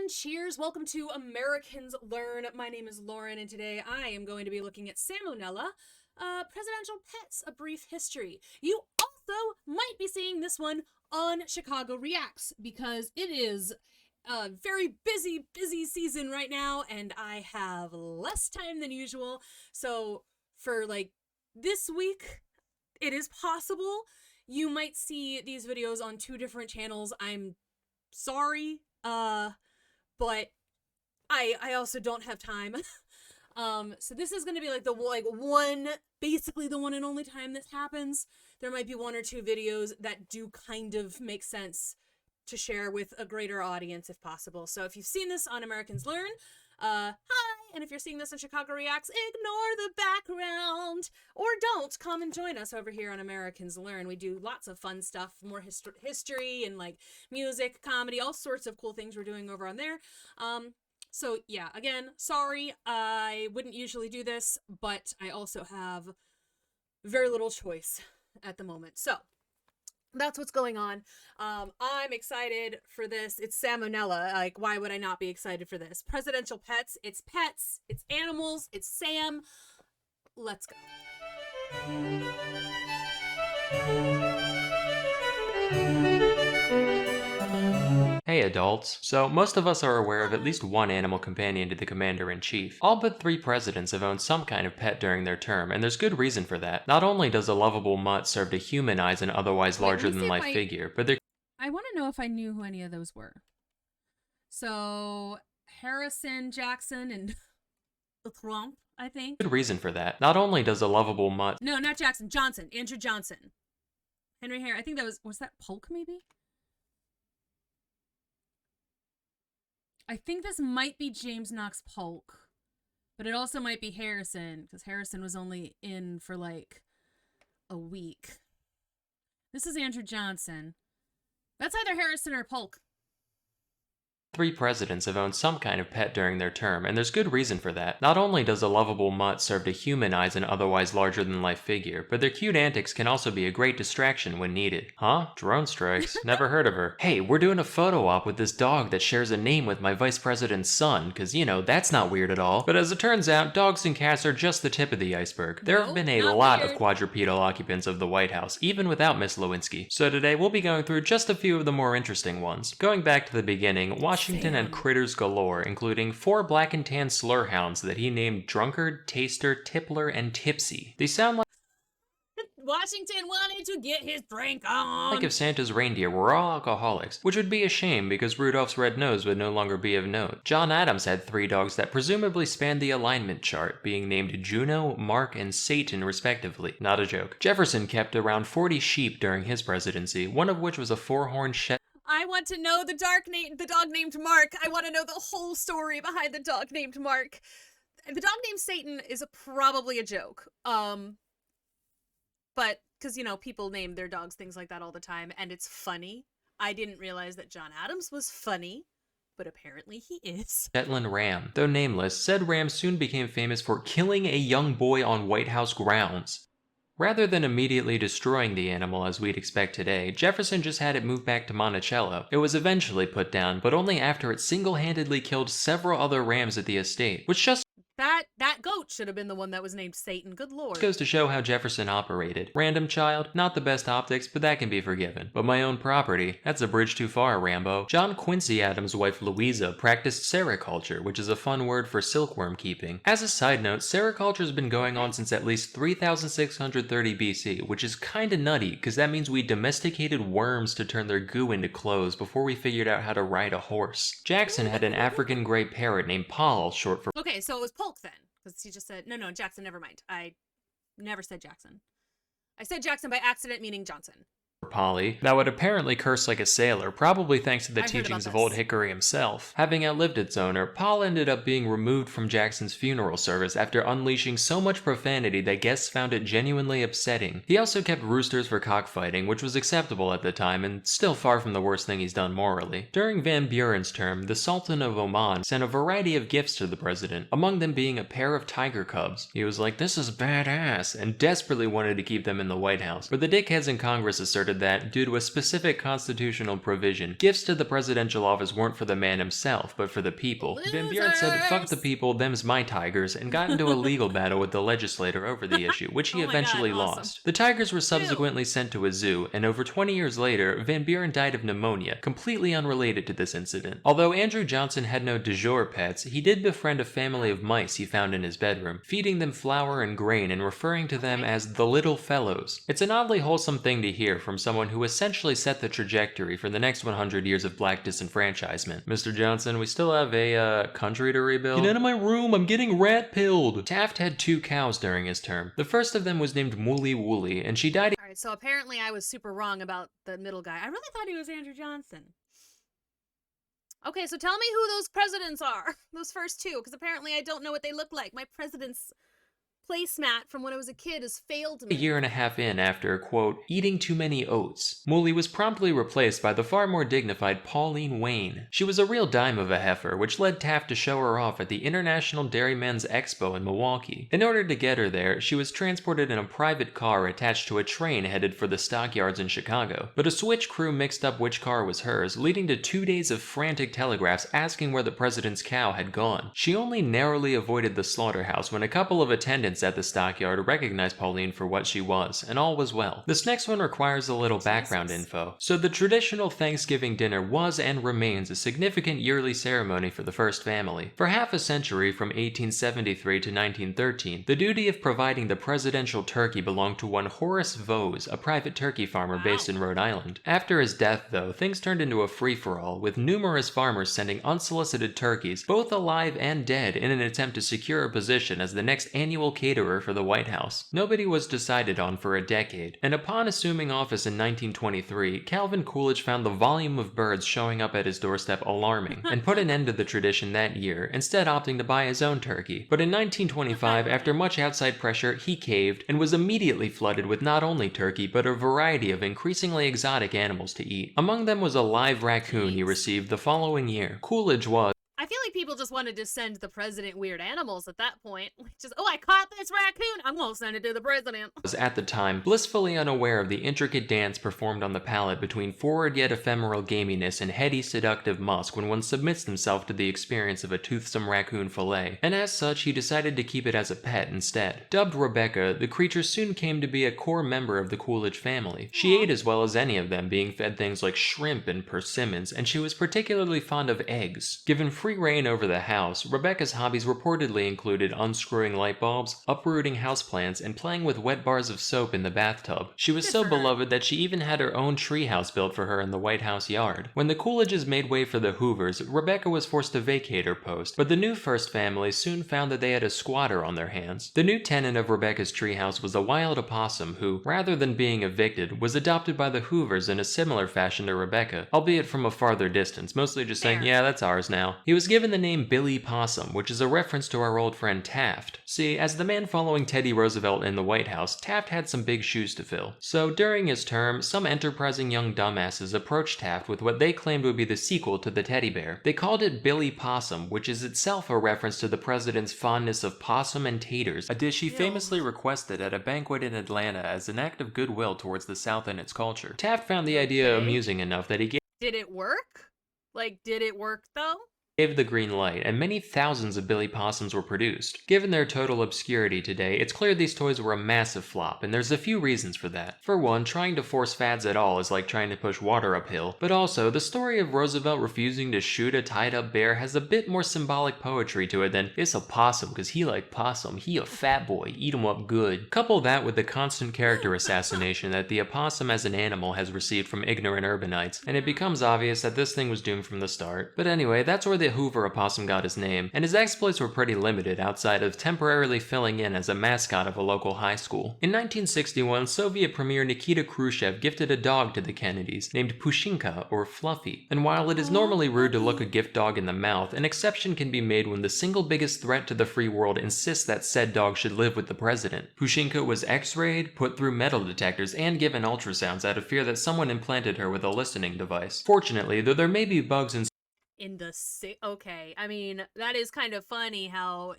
and cheers. Welcome to Americans Learn. My name is Lauren, and today I am going to be looking at Salmonella, Presidential Pets, A Brief History. You also might be seeing this one on Chicago Reacts, because it is a very busy season right now, and I have less time than usual. So for this week, it is possible you might see these videos on two different channels. I'm sorry, but I also don't have time. So this is gonna be basically the one and only time this happens. There might be one or two videos that do kind of make sense to share with a greater audience if possible. So if you've seen this on Americans Learn, hi! And if you're seeing this on Chicago Reacts, ignore the background! Or don't, come and join us over here on Americans Learn. We do lots of fun stuff, more history and music, comedy, all sorts of cool things we're doing over on there. So yeah, again, sorry, I wouldn't usually do this, but I also have very little choice at the moment. So that's what's going on. I'm excited for this. It's Salmonella. Why would I not be excited for this? Presidential pets, it's animals, it's Sam. Let's go. Hey adults. So most of us are aware of at least one animal companion to the commander-in-chief. All but 3 presidents have owned some kind of pet during their term, and there's good reason for that. Not only does a lovable mutt serve to humanize an otherwise larger-than-life figure, but I want to know if I knew who any of those were. So, Harrison, Jackson, and Trump, I think. Good reason for that. Not only does a lovable mutt... No, not Jackson. Johnson. Andrew Johnson. Henry Harris. I think that was that Polk, maybe? I think this might be James Knox Polk, but it also might be Harrison, because Harrison was only in for a week. This is Andrew Johnson. That's either Harrison or Polk. 3 presidents have owned some kind of pet during their term, and there's good reason for that. Not only does a lovable mutt serve to humanize an otherwise larger-than-life figure, but their cute antics can also be a great distraction when needed. Huh? Drone strikes? Never heard of her. Hey, we're doing a photo op with this dog that shares a name with my vice president's son, cause that's not weird at all. But as it turns out, dogs and cats are just the tip of the iceberg. There have been a lot of quadrupedal occupants of the White House, even without Miss Lewinsky. So today we'll be going through just a few of the more interesting ones. Going back to the beginning, Washington had critters galore, including 4 black and tan slur hounds that he named Drunkard, Taster, Tippler, and Tipsy. They sound like Washington wanted to get his drink on. Like if Santa's reindeer were all alcoholics, which would be a shame because Rudolph's red nose would no longer be of note. John Adams had 3 dogs that presumably spanned the alignment chart, being named Juno, Mark, and Satan respectively. Not a joke. Jefferson kept around 40 sheep during his presidency, one of which was a 4-horned Shetland. I want to know the dog named Mark. I want to know the whole story behind the dog named Mark. The dog named Satan is probably a joke. But because people name their dogs things like that all the time, and it's funny. I didn't realize that John Adams was funny, but apparently he is. Shetland ram. Though nameless, said ram soon became famous for killing a young boy on White House grounds. Rather than immediately destroying the animal as we'd expect today, Jefferson just had it moved back to Monticello. It was eventually put down, but only after it single-handedly killed several other rams at the estate, which just That goat should have been the one that was named Satan. Good lord. goes to show how Jefferson operated. Random child, not the best optics, but that can be forgiven. But my own property, that's a bridge too far, Rambo. John Quincy Adams' wife Louisa practiced sericulture, which is a fun word for silkworm keeping. As a side note, sericulture's been going on since at least 3630 BC, which is kinda nutty, cause that means we domesticated worms to turn their goo into clothes before we figured out how to ride a horse. Jackson had an African gray parrot named Paul, short for... Okay, so it was Polk then, because he just said, no, Jackson, never mind. I never said Jackson. I said Jackson by accident, meaning Johnson. Polly, that would apparently curse like a sailor, probably thanks to the teachings of Old Hickory himself. Having outlived its owner, Paul ended up being removed from Jackson's funeral service after unleashing so much profanity that guests found it genuinely upsetting. He also kept roosters for cockfighting, which was acceptable at the time and still far from the worst thing he's done morally. During Van Buren's term, the Sultan of Oman sent a variety of gifts to the president, among them being a pair of tiger cubs. He was like, "This is badass," and desperately wanted to keep them in the White House, but the dickheads in Congress asserted said that, due to a specific constitutional provision, gifts to the presidential office weren't for the man himself, but for the people. Van Buren said, "Fuck the people, them's my tigers," and got into a legal battle with the legislator over the issue, which he Oh my God, eventually awesome. lost. The tigers were subsequently sent to a zoo, and over 20 years later, Van Buren died of pneumonia, completely unrelated to this incident. Although Andrew Johnson had no de jour pets, he did befriend a family of mice he found in his bedroom, feeding them flour and grain and referring to them as the little fellows. It's an oddly wholesome thing to hear from someone who essentially set the trajectory for the next 100 years of black disenfranchisement. Mr. Johnson, we still have a country to rebuild. Get out of my room, I'm getting rat-pilled. Taft had 2 cows during his term. The first of them was named Mooly Wooly, and she died. Alright, so apparently I was super wrong about the middle guy. I really thought he was Andrew Johnson. Okay, so tell me who those presidents are. Those first 2, because apparently I don't know what they look like. My president's placemat from when I was a kid has failed me. A year and a half in after, quote, eating too many oats, Mooly was promptly replaced by the far more dignified Pauline Wayne. She was a real dime of a heifer, which led Taft to show her off at the International Dairymen's Expo in Milwaukee. In order to get her there, she was transported in a private car attached to a train headed for the stockyards in Chicago. But a switch crew mixed up which car was hers, leading to 2 days of frantic telegraphs asking where the president's cow had gone. She only narrowly avoided the slaughterhouse when a couple of attendants at the stockyard recognized Pauline for what she was, and all was well. This next one requires a little background info. So the traditional Thanksgiving dinner was and remains a significant yearly ceremony for the first family. For half a century, from 1873 to 1913, the duty of providing the presidential turkey belonged to one Horace Vose, a private turkey farmer based in Rhode Island. After his death, though, things turned into a free-for-all, with numerous farmers sending unsolicited turkeys, both alive and dead, in an attempt to secure a position as the next annual caterer for the White House. Nobody was decided on for a decade, and upon assuming office in 1923, Calvin Coolidge found the volume of birds showing up at his doorstep alarming, and put an end to the tradition that year, instead opting to buy his own turkey. But in 1925, after much outside pressure, he caved, and was immediately flooded with not only turkey, but a variety of increasingly exotic animals to eat. Among them was a live raccoon he received the following year. Coolidge was, I feel like people just wanted to send the president weird animals at that point. Just, oh, I caught this raccoon, I'm gonna send it to the president. Was at the time blissfully unaware of the intricate dance performed on the palate between forward yet ephemeral gaminess and heady seductive musk when one submits himself to the experience of a toothsome raccoon fillet, and as such he decided to keep it as a pet instead. Dubbed Rebecca, the creature soon came to be a core member of the Coolidge family. She ate as well as any of them, being fed things like shrimp and persimmons, and she was particularly fond of eggs. Given free reign over the house, Rebecca's hobbies reportedly included unscrewing light bulbs, uprooting houseplants, and playing with wet bars of soap in the bathtub. She was so beloved that she even had her own treehouse built for her in the White House yard. When the Coolidges made way for the Hoovers, Rebecca was forced to vacate her post, but the new first family soon found that they had a squatter on their hands. The new tenant of Rebecca's treehouse was a wild opossum who, rather than being evicted, was adopted by the Hoovers in a similar fashion to Rebecca, albeit from a farther distance, mostly just saying, yeah, that's ours now. He was given the name Billy Possum, which is a reference to our old friend Taft. See, as the man following Teddy Roosevelt in the White House, Taft had some big shoes to fill. So during his term, some enterprising young dumbasses approached Taft with what they claimed would be the sequel to the teddy bear. They called it Billy Possum, which is itself a reference to the president's fondness of possum and taters, a dish he famously requested at a banquet in Atlanta as an act of goodwill towards the South and its culture. Taft found the idea amusing enough that he Did it work? Like, did it work though? gave the green light, and many thousands of Billy Possums were produced. Given their total obscurity today, it's clear these toys were a massive flop, and there's a few reasons for that. For one, trying to force fads at all is like trying to push water uphill, but also, the story of Roosevelt refusing to shoot a tied-up bear has a bit more symbolic poetry to it than, it's a possum cause he like possum, he a fat boy, eat him up good. Couple that with the constant character assassination that the opossum as an animal has received from ignorant urbanites, and it becomes obvious that this thing was doomed from the start. But anyway, that's where the Hoover opossum got his name, and his exploits were pretty limited outside of temporarily filling in as a mascot of a local high school. In 1961, Soviet Premier Nikita Khrushchev gifted a dog to the Kennedys, named Pushinka, or Fluffy. And while it is normally rude to look a gift dog in the mouth, an exception can be made when the single biggest threat to the free world insists that said dog should live with the president. Pushinka was x-rayed, put through metal detectors, and given ultrasounds out of fear that someone implanted her with a listening device. Fortunately, though there may be bugs in okay, I mean, that is kind of funny how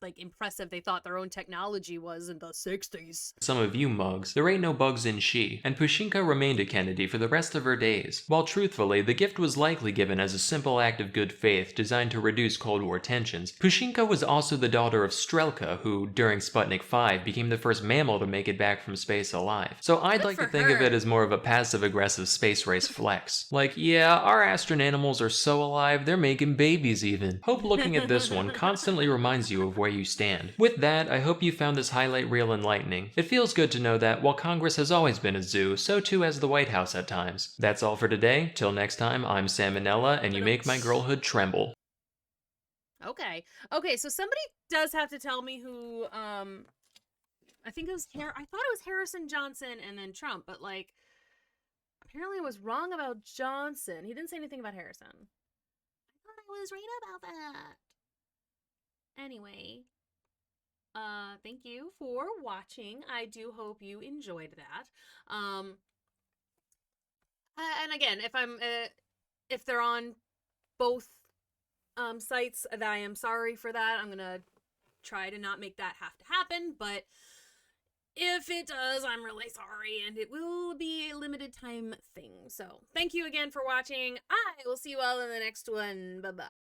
like impressive they thought their own technology was in the 60s. Some of you mugs, there ain't no bugs in she, and Pushinka remained a Kennedy for the rest of her days. While truthfully, the gift was likely given as a simple act of good faith designed to reduce Cold War tensions, Pushinka was also the daughter of Strelka, who, during Sputnik 5, became the first mammal to make it back from space alive. So I'd like to think of it as more of a passive-aggressive space race flex. Like, yeah, our astronanimals are so alive, they're making babies even. Hope looking at this one constantly reminds you of where you stand. With that, I hope you found this highlight reel enlightening. It feels good to know that while Congress has always been a zoo, so too has the White House at times. That's all for today. Till next time, I'm Salmonella, and you make my girlhood tremble. Okay. Okay, so somebody does have to tell me who, I think it was I thought it was Harrison Johnson and then Trump, but like, apparently I was wrong about Johnson. He didn't say anything about Harrison. I thought I was right about that. Anyway, thank you for watching. I do hope you enjoyed that. And again, if they're on both sites, I am sorry for that. I'm gonna try to not make that have to happen, but if it does, I'm really sorry, and it will be a limited time thing. So thank you again for watching. I will see you all in the next one. Bye-bye.